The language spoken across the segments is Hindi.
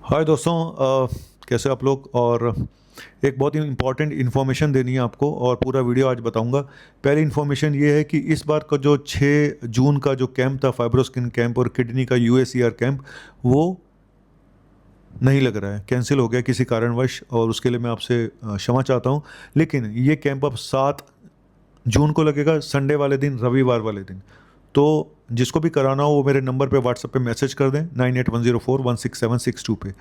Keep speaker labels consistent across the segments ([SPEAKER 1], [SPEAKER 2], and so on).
[SPEAKER 1] हाय दोस्तों। कैसे आप लोग। और एक बहुत ही इम्पॉर्टेंट इन्फॉर्मेशन देनी है आपको और पूरा वीडियो आज बताऊंगा। पहली इन्फॉर्मेशन ये है कि इस बार का जो 6 जून का जो कैंप था, फाइब्रोस्किन कैंप और किडनी का यूएसईआर कैंप, वो नहीं लग रहा है, कैंसिल हो गया किसी कारणवश, और उसके लिए मैं आपसे क्षमा चाहता हूँ। लेकिन ये कैंप अब 7 जून को लगेगा, संडे वाले दिन, रविवार वाले दिन। तो जिसको भी कराना हो वो मेरे नंबर पे व्हाट्सएप पे मैसेज कर दें 9810416762 पे।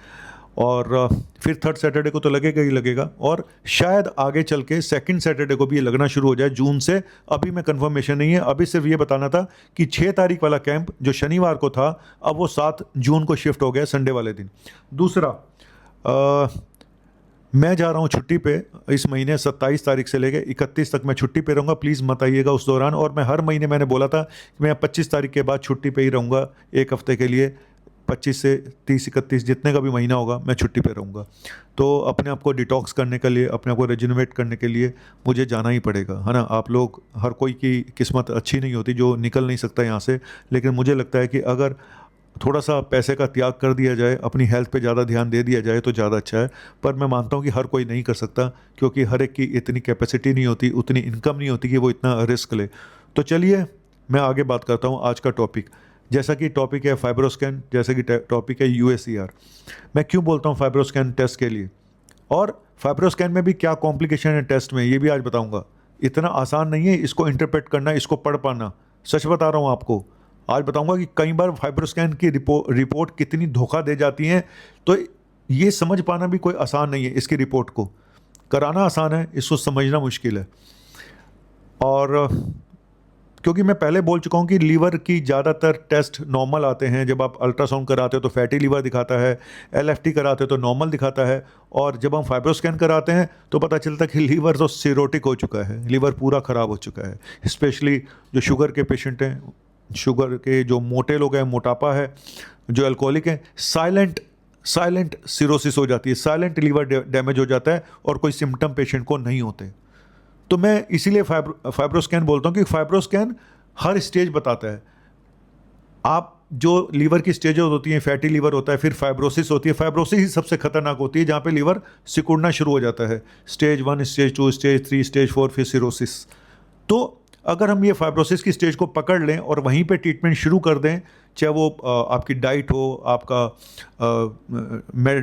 [SPEAKER 1] और फिर थर्ड सैटरडे को तो लगेगा ही लगेगा, और शायद आगे चल के सेकंड सैटरडे को भी ये लगना शुरू हो जाए जून से। अभी मैं कंफर्मेशन नहीं है, अभी सिर्फ ये बताना था कि 6 तारीख वाला कैंप जो शनिवार को था, अब वो 7 जून को शिफ्ट हो गया, संडे वाले दिन। दूसरा, मैं जा रहा हूँ छुट्टी पे। इस महीने 27 तारीख से लेकर 31 तक मैं छुट्टी पे रहूँगा, प्लीज़ मत आइएगा उस दौरान। और मैं हर महीने, मैंने बोला था कि मैं 25 तारीख के बाद छुट्टी पे ही रहूँगा, एक हफ्ते के लिए। 25 से 30, 31, जितने का भी महीना होगा मैं छुट्टी पे रहूँगा। तो अपने आप को डिटॉक्स करने के लिए, अपने आप को रेजिनोवेट करने के लिए मुझे जाना ही पड़ेगा, है ना। आप लोग, हर कोई की किस्मत अच्छी नहीं होती जो निकल नहीं सकता यहाँ से, लेकिन मुझे लगता है कि अगर थोड़ा सा पैसे का त्याग कर दिया जाए, अपनी हेल्थ पे ज़्यादा ध्यान दे दिया जाए तो ज़्यादा अच्छा है। पर मैं मानता हूँ कि हर कोई नहीं कर सकता, क्योंकि हर एक की इतनी कैपेसिटी नहीं होती, उतनी इनकम नहीं होती कि वो इतना रिस्क ले। तो चलिए मैं आगे बात करता हूँ आज का टॉपिक। जैसा कि टॉपिक है फाइब्रोस्कैन, जैसा कि टॉपिक है यूएसईआर। मैं क्यों बोलता हूँ फाइब्रोस्कैन टेस्ट के लिए, और फाइब्रोस्कैन में भी क्या कॉम्प्लिकेशन है टेस्ट में, ये भी आज बताऊँगा। इतना आसान नहीं है इसको इंटरप्रेट करना, इसको पढ़ पाना। सच बता रहा हूँ आपको। आज बताऊंगा कि कई बार फाइब्रोस्कैन की रिपोर्ट कितनी धोखा दे जाती हैं। तो ये समझ पाना भी कोई आसान नहीं है, इसकी रिपोर्ट को कराना आसान है, इसको समझना मुश्किल है। और क्योंकि मैं पहले बोल चुका हूँ कि लीवर की ज़्यादातर टेस्ट नॉर्मल आते हैं। जब आप अल्ट्रासाउंड कराते हो तो फैटी लीवर दिखाता है, एलएफटी कराते हो तो नॉर्मल दिखाता है, और जब हम फाइब्रोस्कैन कराते हैं तो पता चलता है कि लीवर तो सिरोटिक हो चुका है, लीवर पूरा ख़राब हो चुका है। स्पेशली जो शुगर के पेशेंट हैं, शुगर के जो मोटे लोग हैं, मोटापा है, जो अल्कोहलिक हैं, साइलेंट साइलेंट सिरोसिस हो जाती है, साइलेंट लीवर डैमेज हो जाता है, और कोई सिम्टम पेशेंट को नहीं होते। तो मैं इसीलिए फाइब्रोस्कैन बोलता हूँ कि फाइब्रोस्कैन हर स्टेज बताता है। आप जो लीवर की स्टेजेस होती हैं, फैटी लीवर होता है, फिर फाइब्रोसिस होती है। फाइब्रोसिस ही सबसे खतरनाक होती है, जहाँ पे लीवर सिकुड़ना शुरू हो जाता है। स्टेज 1, स्टेज 2, स्टेज 3, स्टेज 4, फिर सिरोसिस। तो अगर हम ये फाइब्रोसिस की स्टेज को पकड़ लें और वहीं पे ट्रीटमेंट शुरू कर दें, चाहे वो आपकी डाइट हो, आपका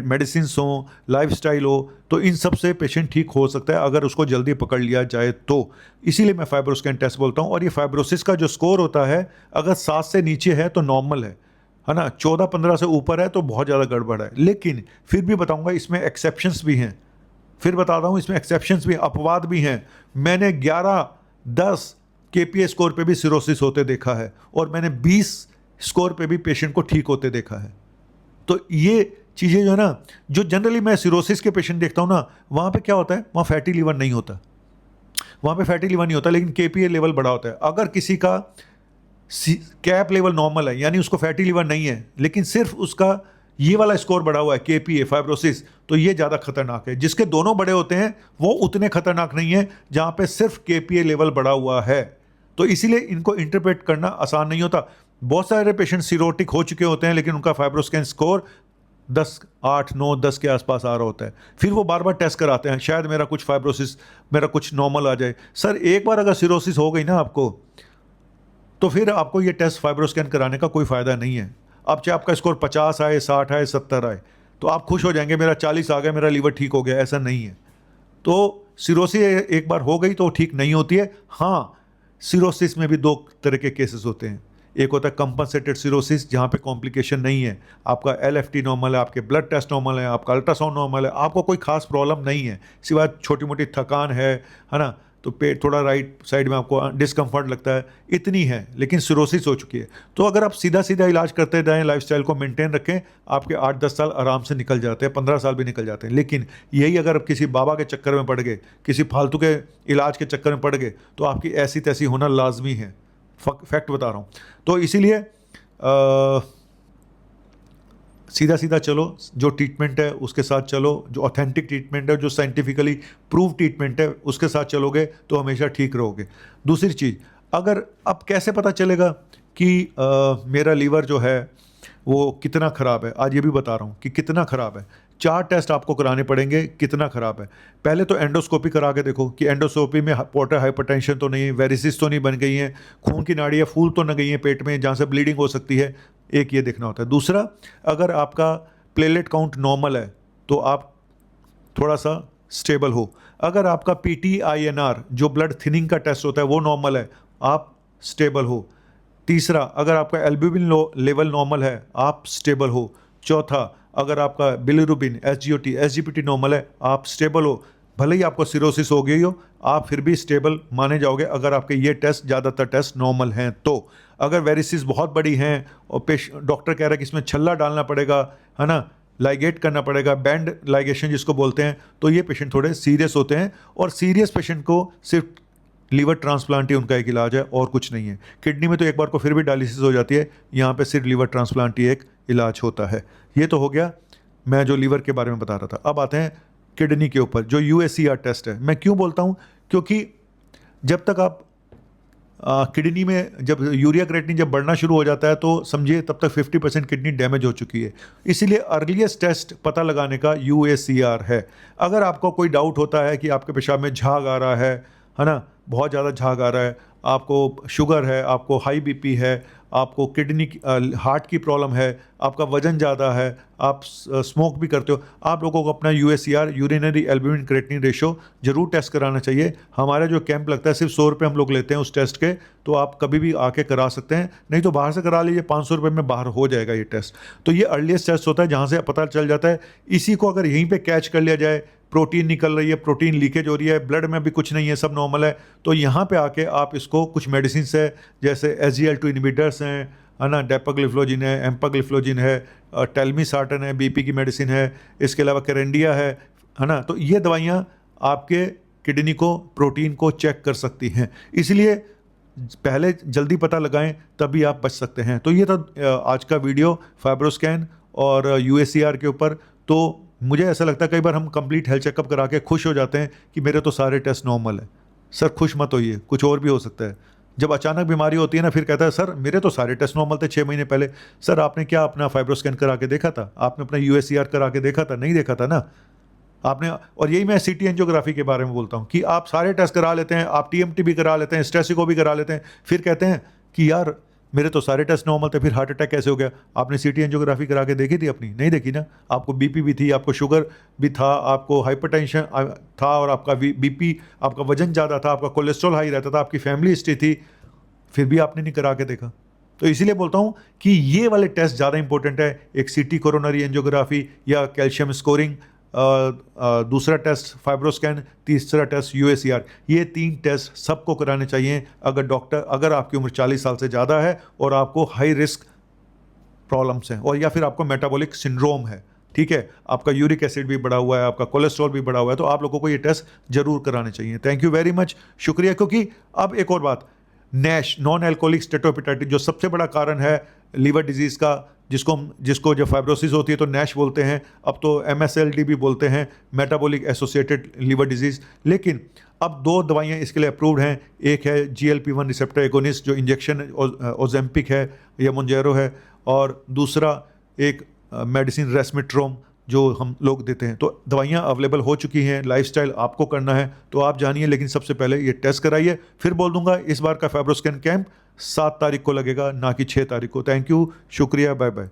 [SPEAKER 1] मेडिसिन हो, लाइफस्टाइल हो, तो इन सब से पेशेंट ठीक हो सकता है अगर उसको जल्दी पकड़ लिया जाए तो। इसीलिए मैं फाइब्रोस्कैन टेस्ट बोलता हूँ। और ये फाइब्रोसिस का जो स्कोर होता है, अगर 7 से नीचे है तो नॉर्मल है ना। 14-15 से ऊपर है तो बहुत ज़्यादा गड़बड़ है। लेकिन फिर भी बताऊँगा, इसमें एक्सेप्शंस भी हैं। फिर बताता हूँ, इसमें एक्सेप्शंस भी, अपवाद भी हैं। मैंने 11-10 केपीए स्कोर पे भी सिरोसिस होते देखा है, और मैंने 20 स्कोर पे भी पेशेंट को ठीक होते देखा है। तो ये चीज़ें जो है ना, जो जनरली मैं सिरोसिस के पेशेंट देखता हूँ ना, वहाँ पे क्या होता है, वहाँ फैटी लीवर नहीं होता, वहाँ पे फैटी लीवर नहीं होता, लेकिन केपीए लेवल बड़ा होता है। अगर किसी का कैप लेवल नॉर्मल है, यानी उसको फैटी लीवर नहीं है, लेकिन सिर्फ उसका ये वाला स्कोर बढ़ा हुआ है, केपीए फाइब्रोसिस, तो ये ज़्यादा खतरनाक है। जिसके दोनों बड़े होते हैं वो उतने खतरनाक नहीं है, जहाँ पे सिर्फ केपीए लेवल बढ़ा हुआ है। तो इसीलिए इनको इंटरप्रेट करना आसान नहीं होता। बहुत सारे पेशेंट सिरोटिक हो चुके होते हैं, लेकिन उनका फाइब्रोस्कैन स्कोर 10, 8, 9, 10 के आसपास आ रहा होता है। फिर वो बार बार टेस्ट कराते हैं, शायद मेरा कुछ फाइब्रोसिस, मेरा कुछ नॉर्मल आ जाए। सर, एक बार अगर सिरोसिस हो गई ना आपको, तो फिर आपको ये टेस्ट फाइब्रोस्कैन कराने का कोई फ़ायदा नहीं है। अब चाहे आपका स्कोर 50 आए, 60 आए, 70 आए, तो आप खुश हो जाएंगे, मेरा 40 आ गया, मेरा लीवर ठीक हो गया। ऐसा नहीं है। तो सिरोसिस एक बार हो गई तो ठीक नहीं होती है। हाँ, सिरोसिस में भी 2 तरह के केसेस होते हैं। एक होता है कंपनसेटेड सिरोसिस, जहाँ पे कॉम्प्लिकेशन नहीं है, आपका एलएफटी नॉर्मल है, आपके ब्लड टेस्ट नॉर्मल है, आपका अल्ट्रासाउंड नॉर्मल है, आपको कोई खास प्रॉब्लम नहीं है, सिवाय छोटी मोटी थकान है ना, तो पेट थोड़ा राइट साइड में आपको डिस्कम्फर्ट लगता है, इतनी है, लेकिन सिरोसिस हो चुकी है। तो अगर आप सीधा सीधा इलाज करते जाएँ, लाइफस्टाइल को मेंटेन रखें, आपके 8-10 साल आराम से निकल जाते हैं, 15 साल भी निकल जाते हैं। लेकिन यही अगर आप किसी बाबा के चक्कर में पड़ गए, किसी फालतू के इलाज के चक्कर में पड़ गए, तो आपकी ऐसी तैसी होना लाजमी है। फैक्ट बता रहा हूँ। तो इसीलिए सीधा सीधा चलो, जो ट्रीटमेंट है उसके साथ चलो, जो ऑथेंटिक ट्रीटमेंट है, जो साइंटिफिकली प्रूव ट्रीटमेंट है, उसके साथ चलोगे तो हमेशा ठीक रहोगे। दूसरी चीज़, अगर अब कैसे पता चलेगा कि मेरा लीवर जो है वो कितना ख़राब है, आज ये भी बता रहा हूँ कि कितना ख़राब है। 4 टेस्ट आपको कराने पड़ेंगे, कितना ख़राब है। पहले तो एंडोस्कोपी करा के देखो कि एंडोस्कोपी में पोर्टल हाइपरटेंशन तो नहीं है, वेरिसिस तो नहीं बन गई हैं, खून की नाड़ियाँ फूल तो न गई हैं पेट में जहाँ से ब्लीडिंग हो सकती है, एक ये देखना होता है। दूसरा, अगर आपका प्लेटलेट काउंट नॉर्मल है तो आप थोड़ा सा स्टेबल हो। अगर आपका PTINR जो ब्लड थिनिंग का टेस्ट होता है वो नॉर्मल है, आप स्टेबल हो। तीसरा, अगर आपका एल्ब्यूमिन लेवल नॉर्मल है, आप स्टेबल हो। चौथा, अगर आपका बिलिरुबिन SGOT SGPT नॉर्मल है, आप स्टेबल हो। भले ही आपको सिरोसिस हो गई हो, आप फिर भी स्टेबल माने जाओगे अगर आपके ये टेस्ट, ज़्यादातर टेस्ट नॉर्मल हैं तो। अगर वेरिसिस बहुत बड़ी हैं और डॉक्टर कह रहा है कि इसमें छल्ला डालना पड़ेगा, है ना, लाइगेट करना पड़ेगा, बैंड लाइगेशन जिसको बोलते हैं, तो ये पेशेंट थोड़े सीरियस होते हैं। और सीरियस पेशेंट को सिर्फ लीवर ट्रांसप्लांट ही उनका एक इलाज है और कुछ नहीं है। किडनी में तो एक बार को फिर भी डायलिसिस हो जाती है, यहाँ पे सिर्फ लीवर ट्रांसप्लांट ही एक इलाज होता है। ये तो हो गया मैं जो लीवर के बारे में बता रहा था। अब आते हैं किडनी के ऊपर जो UACR टेस्ट है। मैं क्यों बोलता हूँ, क्योंकि जब तक आप किडनी में जब यूरिया क्रिएटिनिन जब बढ़ना शुरू हो जाता है तो समझिए तब तक 50% किडनी डैमेज हो चुकी है। इसीलिए अर्लीस्ट टेस्ट पता लगाने का UACR है। अगर आपको कोई डाउट होता है कि आपके पेशाब में झाग आ रहा है ना, बहुत ज़्यादा झाग आ रहा है, आपको शुगर है, आपको हाई BP है, आपको किडनी हार्ट की प्रॉब्लम है, आपका वजन ज़्यादा है, आप स्मोक भी करते हो, आप लोगों को अपना UACR urinary albumin creatinine ratio जरूर टेस्ट कराना चाहिए। हमारा जो कैंप लगता है सिर्फ 100 रुपये हम लोग लेते हैं उस टेस्ट के, तो आप कभी भी आके करा सकते हैं, नहीं तो बाहर से करा लीजिए, 500 रुपये में बाहर हो जाएगा ये टेस्ट। तो ये अर्लीस्ट टेस्ट होता है जहाँ से पता चल जाता है। इसी को अगर यहीं पर कैच कर लिया जाए, प्रोटीन निकल रही है, प्रोटीन लीकेज हो रही है, ब्लड में भी कुछ नहीं है, सब नॉर्मल है, तो यहाँ पे आके आप इसको कुछ मेडिसिन है जैसे SGLT2 इनहिबिटर्स हैं, है ना, डेपाग्लिफ्लोजिन है, एम्पाग्लिफ्लोजिन है, टेल्मिसार्टन है, BP की मेडिसिन है, इसके अलावा कैरेंडिया है ना, तो ये दवाइयाँ आपके किडनी को, प्रोटीन को चेक कर सकती हैं। इसलिए पहले जल्दी पता लगाएं तभी आप बच सकते हैं। तो ये था आज का वीडियो फाइब्रोस्कैन और UACR के ऊपर। तो मुझे ऐसा लगता है कई बार हम कंप्लीट हेल्थ चेकअप करा के खुश हो जाते हैं कि मेरे तो सारे टेस्ट नॉर्मल है। सर खुश मत होइए, कुछ और भी हो सकता है। जब अचानक बीमारी होती है ना, फिर कहता है सर मेरे तो सारे टेस्ट नॉर्मल थे 6 महीने पहले। सर आपने क्या अपना फाइब्रोस्कैन करा के देखा था? आपने अपना UACR करा के देखा था? नहीं देखा था ना आपने। और यही मैं CT एंजियोग्राफी के बारे में बोलता हूँ कि आप सारे टेस्ट करा लेते हैं, आप TMT भी करा लेते हैं, स्टेसिको भी करा लेते हैं, फिर कहते हैं कि यार मेरे तो सारे टेस्ट नॉर्मल थे, फिर हार्ट अटैक कैसे हो गया? आपने CT एंजियोग्राफी करा के देखी थी अपनी? नहीं देखी ना। आपको BP भी थी, आपको शुगर भी था, आपको हाइपरटेंशन था, और आपका BP, आपका वजन ज़्यादा था, आपका कोलेस्ट्रॉल हाई रहता था, आपकी फैमिली हिस्ट्री थी, फिर भी आपने नहीं करा के देखा। तो इसीलिए बोलता हूँ कि ये वाले टेस्ट ज़्यादा इंपॉर्टेंट है, एक CT कोरोनरी एंजियोग्राफी या कैल्शियम स्कोरिंग, दूसरा टेस्ट फाइब्रोस्कैन, तीसरा टेस्ट UACR। ये 3 टेस्ट सबको कराने चाहिए अगर आपकी उम्र 40 साल से ज़्यादा है और आपको हाई रिस्क प्रॉब्लम्स हैं, और या फिर आपको मेटाबॉलिक सिंड्रोम है, ठीक है, आपका यूरिक एसिड भी बढ़ा हुआ है, आपका कोलेस्ट्रॉल भी बढ़ा हुआ है, तो आप लोगों को ये टेस्ट जरूर कराने चाहिए। थैंक यू वेरी मच, शुक्रिया। क्योंकि अब एक और बात, NASH, नॉन एल्कोहलिक स्टेटोहेपेटाइटिस, जो सबसे बड़ा कारण है लीवर डिजीज़ का, जिसको जब फाइब्रोसिस होती है तो NASH बोलते हैं, अब तो MSLD भी बोलते हैं, मेटाबॉलिक एसोसिएटेड लीवर डिजीज़। लेकिन अब 2 दवाइयाँ इसके लिए अप्रूव्ड हैं। एक है GLP-1 रिसेप्टर एगोनिस्ट जो इंजेक्शन ओजेम्पिक है या मोंजेरो है, और दूसरा एक मेडिसिन रेस्मेट्रोम जो हम लोग देते हैं। तो दवाइयाँ अवेलेबल हो चुकी हैं, लाइफस्टाइल आपको करना है तो आप जानिए, लेकिन सबसे पहले ये टेस्ट कराइए। फिर बोल दूंगा इस बार का फाइब्रोस्कैन कैंप 7 तारीख को लगेगा, ना कि 6 तारीख को। थैंक यू, शुक्रिया, बाय बाय।